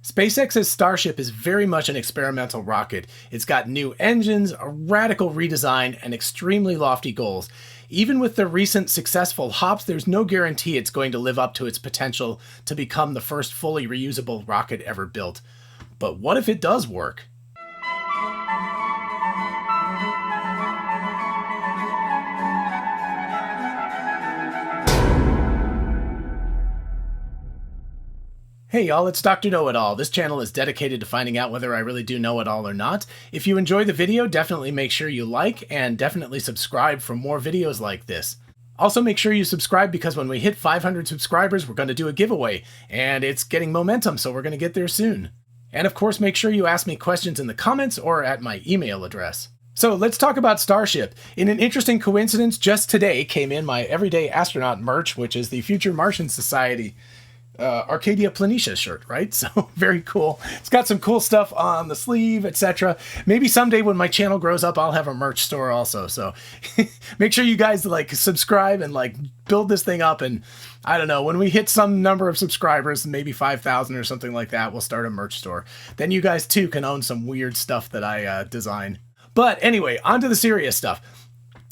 SpaceX's Starship is very much an experimental rocket. It's got new engines, a radical redesign, and extremely lofty goals. Even with the recent successful hops, there's no guarantee it's going to live up to its potential to become the first fully reusable rocket ever built. But what if it does work? Hey y'all, it's Dr. Know-It-All. This channel is dedicated to finding out whether I really do know it all or not. If you enjoy the video, definitely make sure you like and definitely subscribe for more videos like this. Also make sure you subscribe because when we hit 500 subscribers, we're going to do a giveaway, and it's getting momentum, so we're going to get there soon. And of course, make sure you ask me questions in the comments or at my email address. So let's talk about Starship. In an interesting coincidence, just today came in my Everyday Astronaut merch, which is the Future Martian Society Arcadia Planitia shirt, right? So very cool. It's got some cool stuff on the sleeve, etc. Maybe someday when my channel grows up, I'll have a merch store also. So make sure you guys subscribe and build this thing up. And I don't know, when we hit some number of subscribers, maybe 5,000 or something like that, we'll start a merch store. Then you guys too can own some weird stuff that I design. But anyway, on to the serious stuff.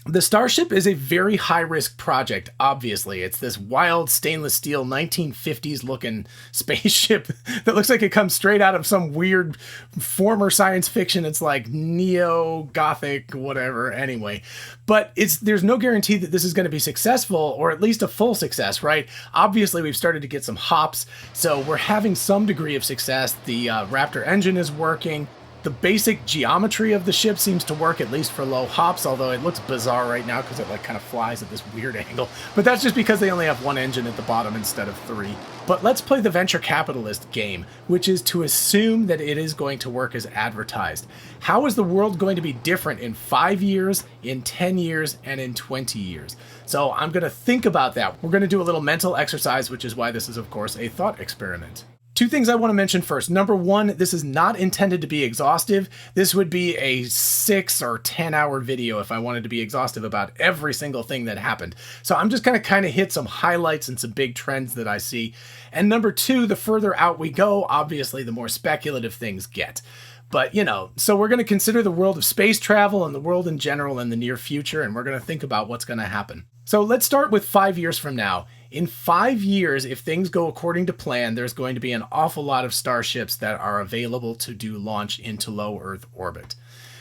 The Starship is a very high-risk project, obviously. It's this wild stainless steel 1950s looking spaceship that looks like it comes straight out of some weird former science fiction. It's like neo-gothic, whatever, anyway. But there's no guarantee that this is going to be successful, or at least a full success, right? Obviously, we've started to get some hops, so we're having some degree of success. The Raptor engine is working. The basic geometry of the ship seems to work, at least for low hops, although it looks bizarre right now because it kind of flies at this weird angle. But that's just because they only have one engine at the bottom instead of three. But let's play the venture capitalist game, which is to assume that it is going to work as advertised. How is the world going to be different in 5 years, in 10 years, and in 20 years? So I'm going to think about that. We're going to do a little mental exercise, which is why this is, of course, a thought experiment. Two things I want to mention first. Number one, this is not intended to be exhaustive. This would be a 6 or 10 hour video if I wanted to be exhaustive about every single thing that happened. So I'm just going to kind of hit some highlights and some big trends that I see. And number two, the further out we go, obviously the more speculative things get. But, so we're going to consider the world of space travel and the world in general in the near future, and we're going to think about what's going to happen. So let's start with 5 years from now. In 5 years, if things go according to plan, there's going to be an awful lot of Starships that are available to do launch into low Earth orbit.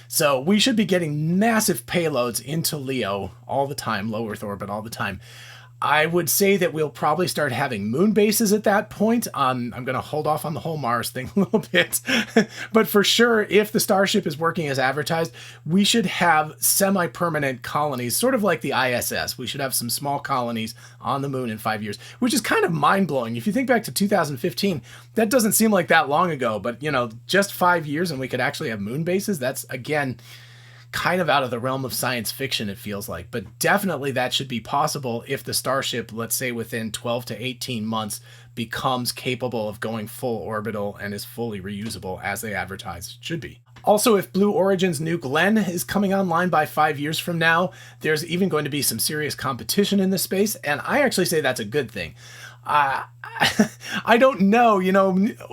So we should be getting massive payloads into LEO all the time, low Earth orbit all the time. I would say that we'll probably start having moon bases at that point. I'm going to hold off on the whole Mars thing a little bit. But for sure, if the Starship is working as advertised, we should have semi-permanent colonies, sort of like the ISS. We should have some small colonies on the moon in 5 years, which is kind of mind-blowing. If you think back to 2015, that doesn't seem like that long ago. But, just 5 years and we could actually have moon bases. That's, again, kind of out of the realm of science fiction, it feels like. But definitely that should be possible if the Starship, let's say within 12 to 18 months, becomes capable of going full orbital and is fully reusable as they advertise it should be. Also, if Blue Origin's New Glenn is coming online by 5 years from now, there's even going to be some serious competition in this space, and I actually say that's a good thing. I don't know,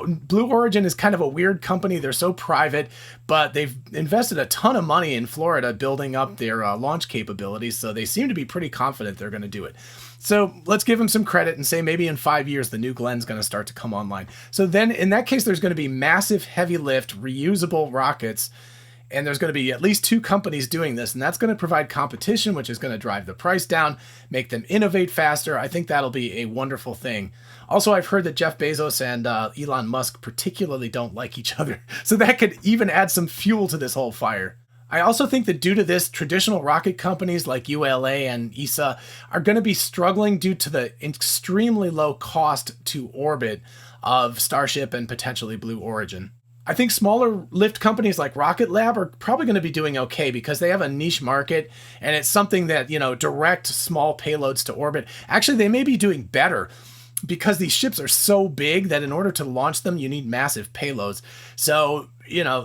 Blue Origin is kind of a weird company. They're so private, but they've invested a ton of money in Florida building up their launch capabilities, so they seem to be pretty confident they're going to do it. So let's give them some credit and say maybe in 5 years the New Glenn's going to start to come online. So then in that case, there's going to be massive heavy lift reusable rockets, and there's going to be at least 2 companies doing this, and that's going to provide competition, which is going to drive the price down, make them innovate faster. I think that'll be a wonderful thing. Also, I've heard that Jeff Bezos and Elon Musk particularly don't like each other, so that could even add some fuel to this whole fire. I also think that due to this, traditional rocket companies like ULA and ESA are going to be struggling due to the extremely low cost to orbit of Starship and potentially Blue Origin. I think smaller lift companies like Rocket Lab are probably going to be doing okay because they have a niche market and it's something that, direct small payloads to orbit. Actually, they may be doing better because these ships are so big that in order to launch them, you need massive payloads. So,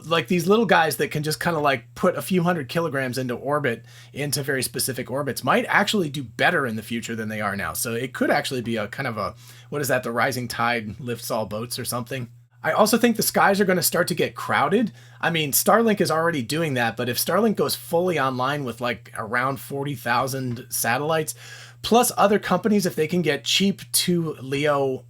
like these little guys that can just kind of put a few 100 kilograms into orbit, into very specific orbits, might actually do better in the future than they are now. So it could actually be a kind of a, what is that, the rising tide lifts all boats or something? I also think the skies are going to start to get crowded. I mean, Starlink is already doing that, but if Starlink goes fully online with like around 40,000 satellites, plus other companies, if they can get cheap to LEO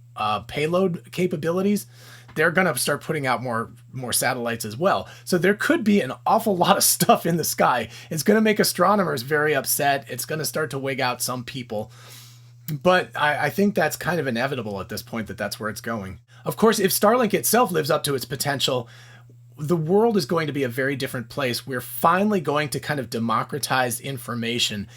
payload capabilities, they're going to start putting out more satellites as well. So there could be an awful lot of stuff in the sky. It's going to make astronomers very upset. It's going to start to wig out some people. But I think that's kind of inevitable at this point, that that's where it's going. Of course, if Starlink itself lives up to its potential, the world is going to be a very different place. We're finally going to kind of democratize information.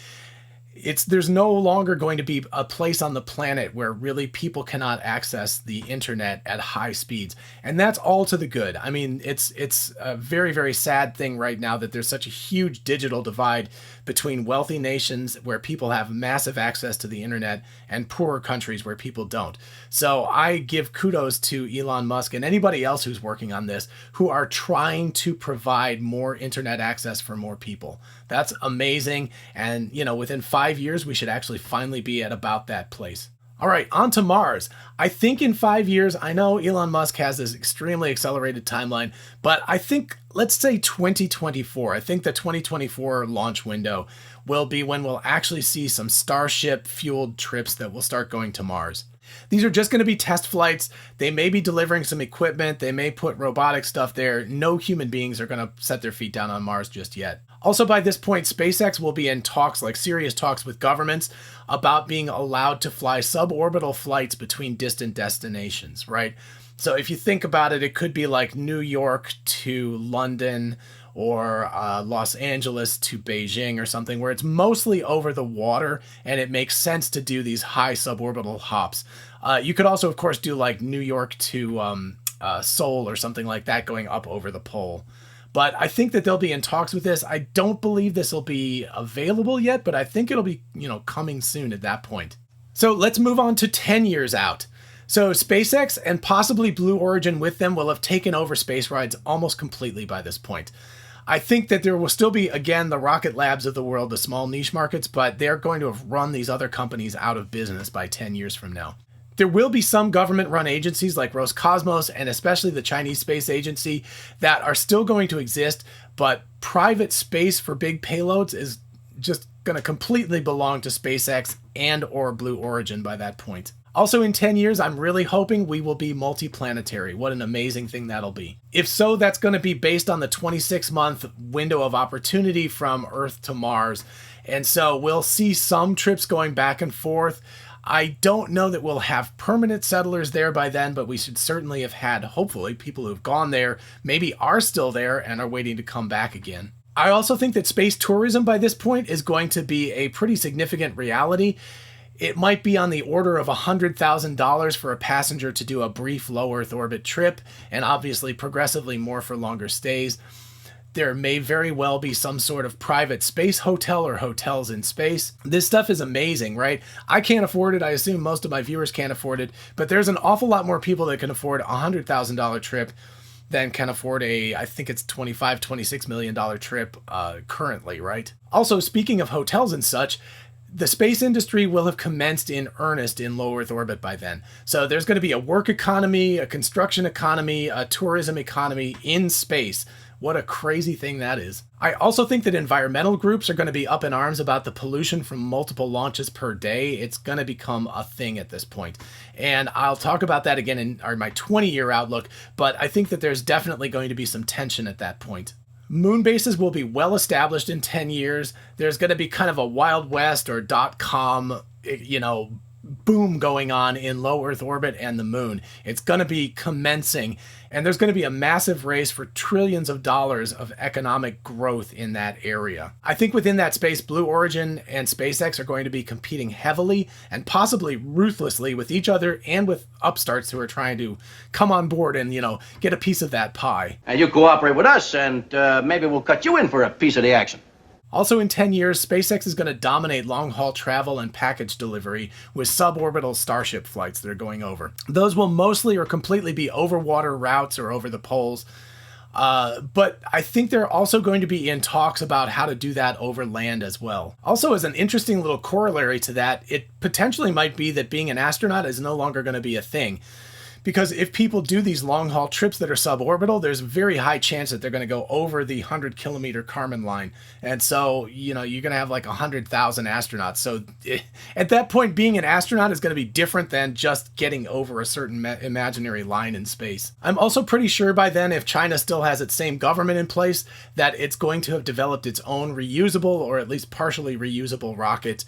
There's no longer going to be a place on the planet where really people cannot access the internet at high speeds. And that's all to the good. I mean, it's a very, very sad thing right now that there's such a huge digital divide between wealthy nations where people have massive access to the internet and poorer countries where people don't. So I give kudos to Elon Musk and anybody else who's working on this, who are trying to provide more internet access for more people. That's amazing. And, within 5 years, we should actually finally be at about that place. All right, on to Mars. I think in 5 years, I know Elon Musk has this extremely accelerated timeline, but I think, let's say 2024. I think the 2024 launch window will be when we'll actually see some Starship fueled trips that will start going to Mars. These are just going to be test flights. They may be delivering some equipment. They may put robotic stuff there. No human beings are going to set their feet down on Mars just yet. Also, by this point, SpaceX will be in talks, like serious talks with governments, about being allowed to fly suborbital flights between distant destinations, right? So if you think about it, it could be like New York to London or Los Angeles to Beijing or something, where it's mostly over the water and it makes sense to do these high suborbital hops. You could also, of course, do like New York to Seoul or something like that, going up over the pole. But I think that they'll be in talks with this. I don't believe this will be available yet, but I think it'll be, coming soon at that point. So let's move on to 10 years out. So SpaceX and possibly Blue Origin with them will have taken over space rides almost completely by this point. I think that there will still be, again, the Rocket Labs of the world, the small niche markets, but they're going to have run these other companies out of business by 10 years from now. There will be some government-run agencies like Roscosmos and especially the Chinese Space Agency that are still going to exist, but private space for big payloads is just going to completely belong to SpaceX and or Blue Origin by that point. Also in 10 years, I'm really hoping we will be multiplanetary. What an amazing thing that'll be. If so, that's going to be based on the 26-month window of opportunity from Earth to Mars. And so we'll see some trips going back and forth. I don't know that we'll have permanent settlers there by then, but we should certainly have had, hopefully, people who have gone there, maybe are still there and are waiting to come back again. I also think that space tourism by this point is going to be a pretty significant reality. It might be on the order of $100,000 for a passenger to do a brief low Earth orbit trip, and obviously progressively more for longer stays. There may very well be some sort of private space hotel or hotels in space. This stuff is amazing, right? I can't afford it. I assume most of my viewers can't afford it, but there's an awful lot more people that can afford a $100,000 trip than can afford I think it's $26 million trip currently, right? Also, speaking of hotels and such, the space industry will have commenced in earnest in low Earth orbit by then. So there's going to be a work economy, a construction economy, a tourism economy in space. What a crazy thing that is. I also think that environmental groups are going to be up in arms about the pollution from multiple launches per day. It's going to become a thing at this point. And I'll talk about that again in my 20-year outlook, but I think that there's definitely going to be some tension at that point. Moon bases will be well established in 10 years. There's going to be kind of a Wild West or .com, boom going on in low Earth orbit and the moon. It's going to be commencing, and there's going to be a massive race for trillions of dollars of economic growth in that area. I think within that space, Blue Origin and SpaceX are going to be competing heavily and possibly ruthlessly with each other and with upstarts who are trying to come on board and, get a piece of that pie. And you cooperate with us, and maybe we'll cut you in for a piece of the action. Also in 10 years, SpaceX is going to dominate long-haul travel and package delivery with suborbital Starship flights that are going over. Those will mostly or completely be over water routes or over the poles. But I think they're also going to be in talks about how to do that over land as well. Also, as an interesting little corollary to that, it potentially might be that being an astronaut is no longer going to be a thing. Because if people do these long haul trips that are suborbital, there's a very high chance that they're going to go over the 100-kilometer Kármán line. And so, you're going to have like 100,000 astronauts. So at that point, being an astronaut is going to be different than just getting over a certain imaginary line in space. I'm also pretty sure by then, if China still has its same government in place, that it's going to have developed its own reusable, or at least partially reusable rocket.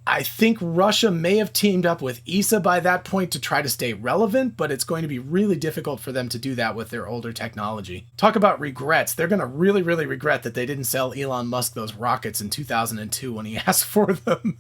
I think Russia may have teamed up with ESA by that point to try to stay relevant, but it's going to be really difficult for them to do that with their older technology. Talk about regrets. They're going to really, really regret that they didn't sell Elon Musk those rockets in 2002 when he asked for them.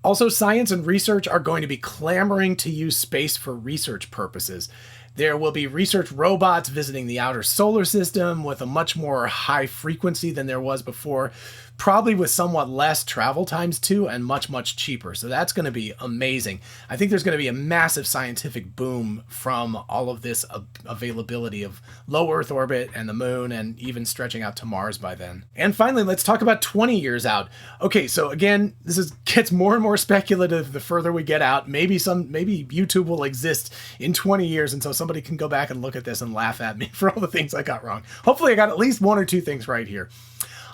Also, science and research are going to be clamoring to use space for research purposes. There will be research robots visiting the outer solar system with a much more high frequency than there was before, probably with somewhat less travel times too, and much, much cheaper. So that's going to be amazing. I think there's going to be a massive scientific boom from all of this availability of low Earth orbit and the moon, and even stretching out to Mars by then. And finally, let's talk about 20 years out. Okay, so again, gets more and more speculative the further we get out. Maybe YouTube will exist in 20 years, and so somebody can go back and look at this and laugh at me for all the things I got wrong. Hopefully I got at least one or two things right here.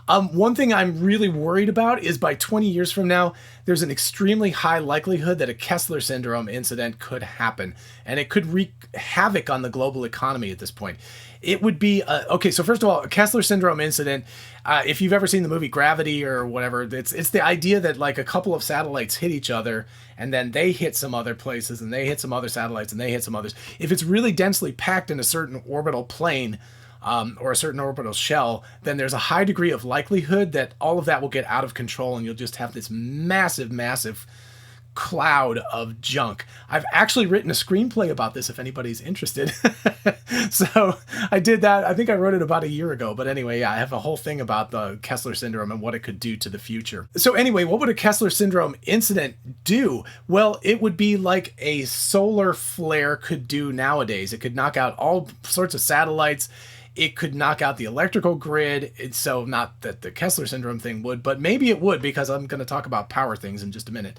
One thing I'm really worried about is by 20 years from now, there's an extremely high likelihood that a Kessler Syndrome incident could happen, and it could wreak havoc on the global economy at this point. It would be, okay, so first of all, a Kessler Syndrome incident, if you've ever seen the movie Gravity or whatever, it's the idea that like a couple of satellites hit each other, and then they hit some other places, and they hit some other satellites, and they hit some others. If it's really densely packed in a certain orbital plane, or a certain orbital shell, then there's a high degree of likelihood that all of that will get out of control, and you'll just have this massive, massive cloud of junk. I've actually written a screenplay about this if anybody's interested. So I did that. I think I wrote it about a year ago. But anyway, yeah, I have a whole thing about the Kessler Syndrome and what it could do to the future. So anyway, what would a Kessler Syndrome incident do? Well, it would be like a solar flare could do nowadays. It could knock out all sorts of satellites. It could knock out the electrical grid. So not that the Kessler Syndrome thing would, but maybe it would, because I'm going to talk about power things in just a minute.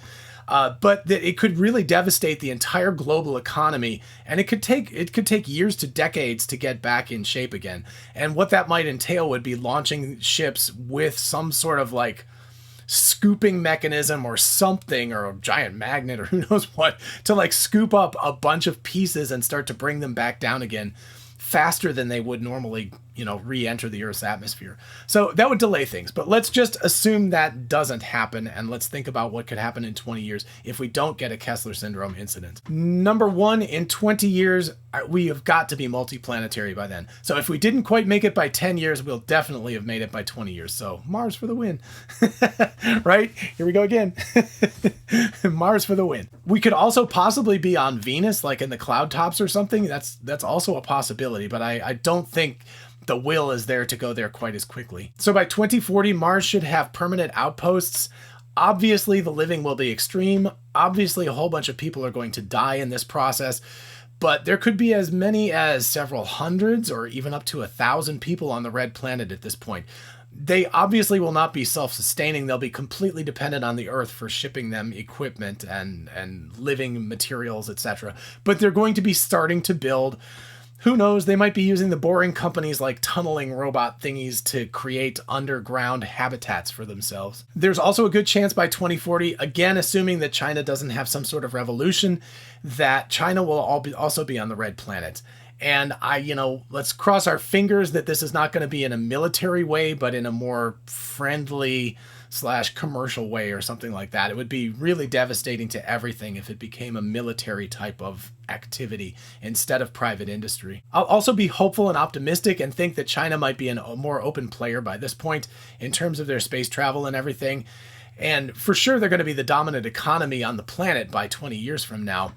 But that it could really devastate the entire global economy, and it could take years to decades to get back in shape again. And what that might entail would be launching ships with some sort of like scooping mechanism or something, or a giant magnet or who knows what, to like scoop up a bunch of pieces and start to bring them back down again faster than they would normally, re-enter the Earth's atmosphere. So that would delay things, but let's just assume that doesn't happen, and let's think about what could happen in 20 years if we don't get a Kessler Syndrome incident. Number one, in 20 years, we have got to be multiplanetary by then. So if we didn't quite make it by 10 years, we'll definitely have made it by 20 years. So Mars for the win. Right? Here we go again. Mars for the win. We could also possibly be on Venus, like in the cloud tops or something. That's also a possibility, but I don't think the will is there to go there quite as quickly. So by 2040, Mars should have permanent outposts. Obviously, the living will be extreme. Obviously, a whole bunch of people are going to die in this process, but there could be as many as several hundreds or even up to 1,000 people on the red planet at this point. They obviously will not be self-sustaining. They'll be completely dependent on the Earth for shipping them equipment and living materials, etc. But they're going to be starting to build. Who knows, they might be using the boring companies like tunneling robot thingies to create underground habitats for themselves. There's also a good chance by 2040, again assuming that China doesn't have some sort of revolution, that China will also be on the red planet. And let's cross our fingers that this is not going to be in a military way, but in a more friendly / commercial way or something like that. It would be really devastating to everything if it became a military type of activity instead of private industry. I'll also be hopeful and optimistic and think that China might be a more open player by this point in terms of their space travel and everything. And for sure, they're going to be the dominant economy on the planet by 20 years from now.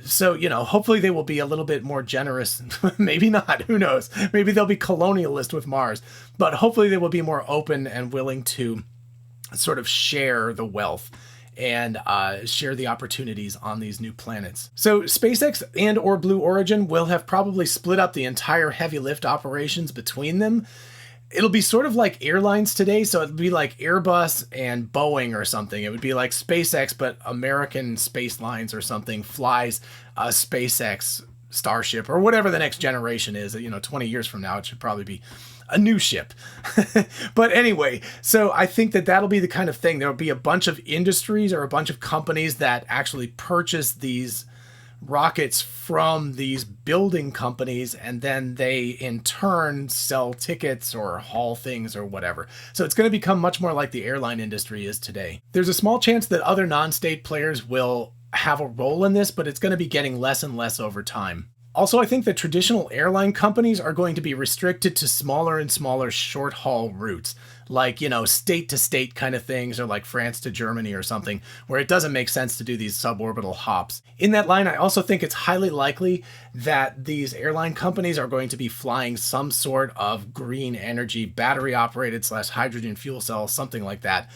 So, hopefully they will be a little bit more generous. Maybe not. Who knows? Maybe they'll be colonialist with Mars. But hopefully they will be more open and willing to sort of share the wealth and share the opportunities on these new planets. So SpaceX and or Blue Origin will have probably split up the entire heavy lift operations between them. It'll be sort of like airlines today. So it'd be like Airbus and Boeing or something. It would be like SpaceX, but American Space Lines or something flies a SpaceX Starship or whatever the next generation is. 20 years from now, it should probably be a new ship. But anyway, so I think that that'll be the kind of thing. There'll be a bunch of industries or a bunch of companies that actually purchase these rockets from these building companies, and then they in turn sell tickets or haul things or whatever. So it's going to become much more like the airline industry is today. There's a small chance that other non-state players will have a role in this, but it's going to be getting less and less over time. Also, I think that traditional airline companies are going to be restricted to smaller and smaller short-haul routes, like, state-to-state kind of things, or like France to Germany or something, where it doesn't make sense to do these suborbital hops. In that line, I also think it's highly likely that these airline companies are going to be flying some sort of green energy, battery-operated / hydrogen fuel cell, something like that,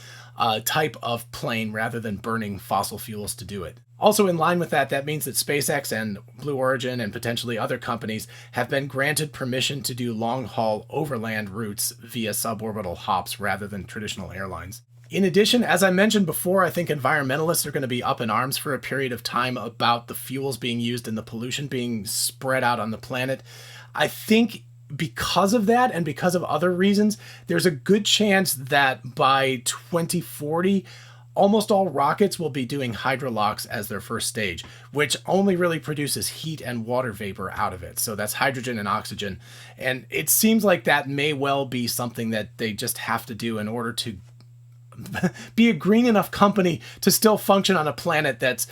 type of plane rather than burning fossil fuels to do it. Also in line with that, that means that SpaceX and Blue Origin and potentially other companies have been granted permission to do long-haul overland routes via suborbital hops rather than traditional airlines. In addition, as I mentioned before, I think environmentalists are going to be up in arms for a period of time about the fuels being used and the pollution being spread out on the planet. I think because of that and because of other reasons, there's a good chance that by 2040, almost all rockets will be doing hydrolox as their first stage, which only really produces heat and water vapor out of it. So that's hydrogen and oxygen. And it seems like that may well be something that they just have to do in order to be a green enough company to still function on a planet that's,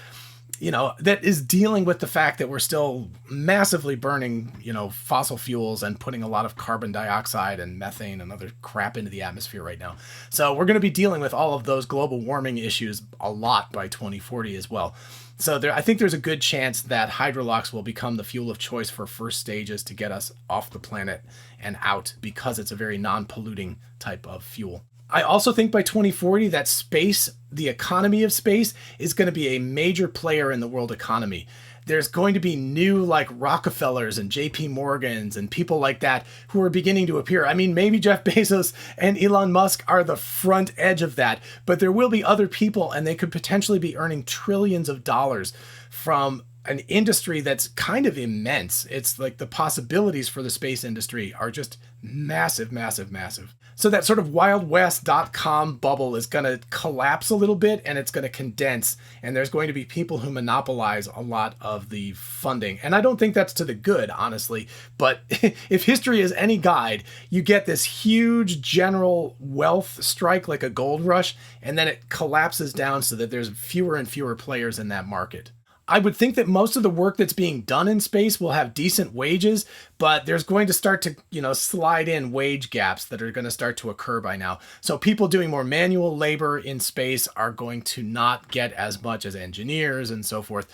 that is dealing with the fact that we're still massively burning, fossil fuels and putting a lot of carbon dioxide and methane and other crap into the atmosphere right now. So we're going to be dealing with all of those global warming issues a lot by 2040 as well. So I think there's a good chance that hydrolox will become the fuel of choice for first stages to get us off the planet and out, because it's a very non-polluting type of fuel. I also think by 2040 that space, the economy of space, is going to be a major player in the world economy. There's going to be new like Rockefellers and JP Morgans and people like that who are beginning to appear. I mean, maybe Jeff Bezos and Elon Musk are the front edge of that, but there will be other people, and they could potentially be earning trillions of dollars from an industry that's kind of immense. It's like the possibilities for the space industry are just massive, massive, massive. So that sort of wildwest.com bubble is going to collapse a little bit, and it's going to condense, and there's going to be people who monopolize a lot of the funding. And I don't think that's to the good, honestly, but if history is any guide, you get this huge general wealth strike like a gold rush, and then it collapses down so that there's fewer and fewer players in that market. I would think that most of the work that's being done in space will have decent wages, but there's going to start to, slide in wage gaps that are going to start to occur by now. So people doing more manual labor in space are going to not get as much as engineers and so forth.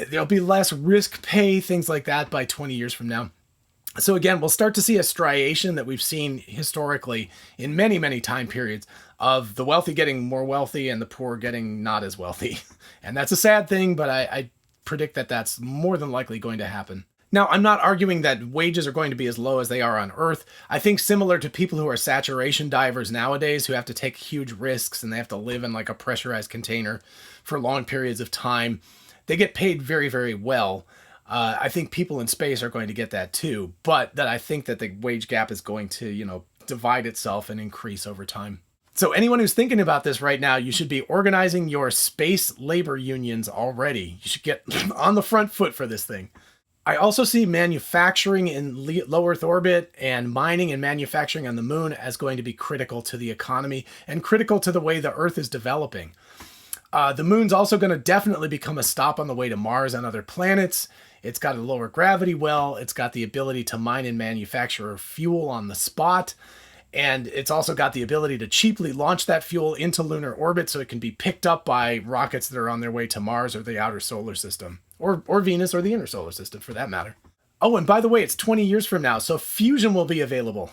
There'll be less risk pay, things like that by 20 years from now. So again, we'll start to see a striation that we've seen historically in many, many time periods of the wealthy getting more wealthy and the poor getting not as wealthy. And that's a sad thing, but I predict that that's more than likely going to happen. Now, I'm not arguing that wages are going to be as low as they are on Earth. I think similar to people who are saturation divers nowadays, who have to take huge risks and they have to live in like a pressurized container for long periods of time, they get paid very, very well. I think people in space are going to get that too, but that I think that the wage gap is going to, divide itself and increase over time. So anyone who's thinking about this right now, you should be organizing your space labor unions already. You should get on the front foot for this thing. I also see manufacturing in low Earth orbit and mining and manufacturing on the moon as going to be critical to the economy and critical to the way the Earth is developing. The moon's also going to definitely become a stop on the way to Mars and other planets. It's got a lower gravity well. It's got the ability to mine and manufacture fuel on the spot. And it's also got the ability to cheaply launch that fuel into lunar orbit so it can be picked up by rockets that are on their way to Mars or the outer solar system, or Venus or the inner solar system for that matter. Oh, and by the way, it's 20 years from now, so fusion will be available.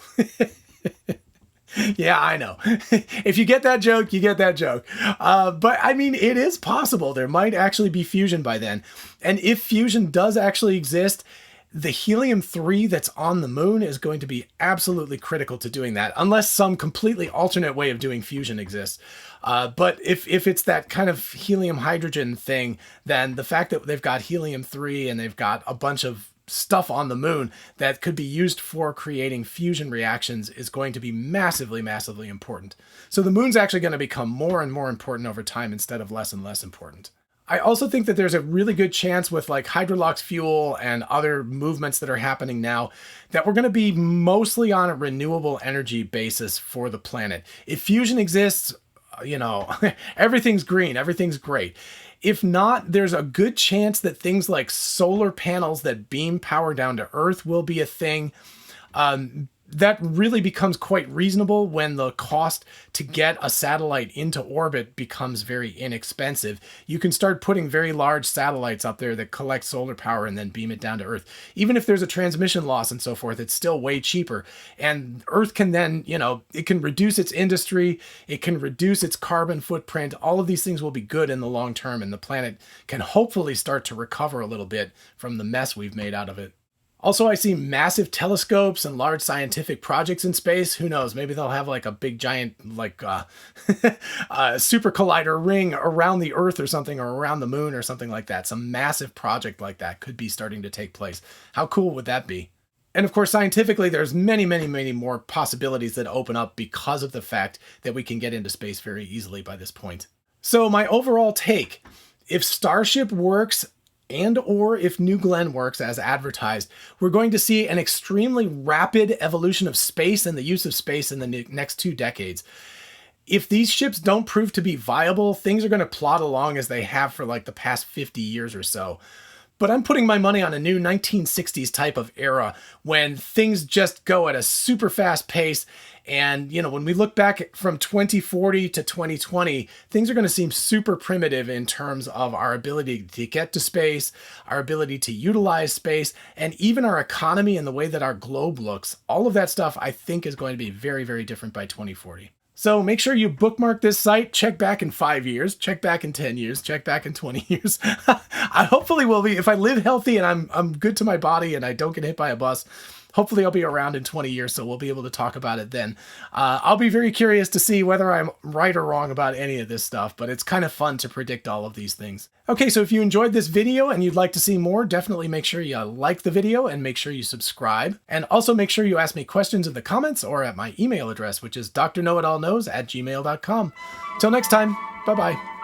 Yeah, I know. If you get that joke, you get that joke. But I mean, it is possible. There might actually be fusion by then. And if fusion does actually exist, The helium-3 that's on the moon is going to be absolutely critical to doing that, unless some completely alternate way of doing fusion exists. But if it's that kind of helium-hydrogen thing, then the fact that they've got helium-3 and they've got a bunch of stuff on the moon that could be used for creating fusion reactions is going to be massively, massively important. So the moon's actually going to become more and more important over time instead of less and less important. I also think that there's a really good chance with like hydrolox fuel and other movements that are happening now that we're going to be mostly on a renewable energy basis for the planet. If fusion exists, everything's green, everything's great. If not, there's a good chance that things like solar panels that beam power down to Earth will be a thing. That really becomes quite reasonable when the cost to get a satellite into orbit becomes very inexpensive. You can start putting very large satellites up there that collect solar power and then beam it down to Earth. Even if there's a transmission loss and so forth, it's still way cheaper. And Earth can then, it can reduce its industry, it can reduce its carbon footprint. All of these things will be good in the long term, and the planet can hopefully start to recover a little bit from the mess we've made out of it. Also, I see massive telescopes and large scientific projects in space. Who knows? Maybe they'll have like a big giant super collider ring around the Earth or something, or around the moon or something like that. Some massive project like that could be starting to take place. How cool would that be? And of course, scientifically, there's many, many, many more possibilities that open up because of the fact that we can get into space very easily by this point. So my overall take, if Starship works, and/or if New Glenn works as advertised, we're going to see an extremely rapid evolution of space and the use of space in the next 2 decades. If these ships don't prove to be viable, things are going to plod along as they have for like the past 50 years or so. But I'm putting my money on a new 1960s type of era when things just go at a super fast pace. And, when we look back from 2040 to 2020, things are going to seem super primitive in terms of our ability to get to space, our ability to utilize space, and even our economy and the way that our globe looks. All of that stuff, I think, is going to be very, very different by 2040. So make sure you bookmark this site, check back in 5 years, check back in 10 years, check back in 20 years. I hopefully will be, if I live healthy and I'm good to my body and I don't get hit by a bus, hopefully I'll be around in 20 years, so we'll be able to talk about it then. I'll be very curious to see whether I'm right or wrong about any of this stuff, but it's kind of fun to predict all of these things. Okay, so if you enjoyed this video and you'd like to see more, definitely make sure you like the video and make sure you subscribe. And also make sure you ask me questions in the comments or at my email address, which is drknowitallknows@gmail.com. Till next time, bye-bye.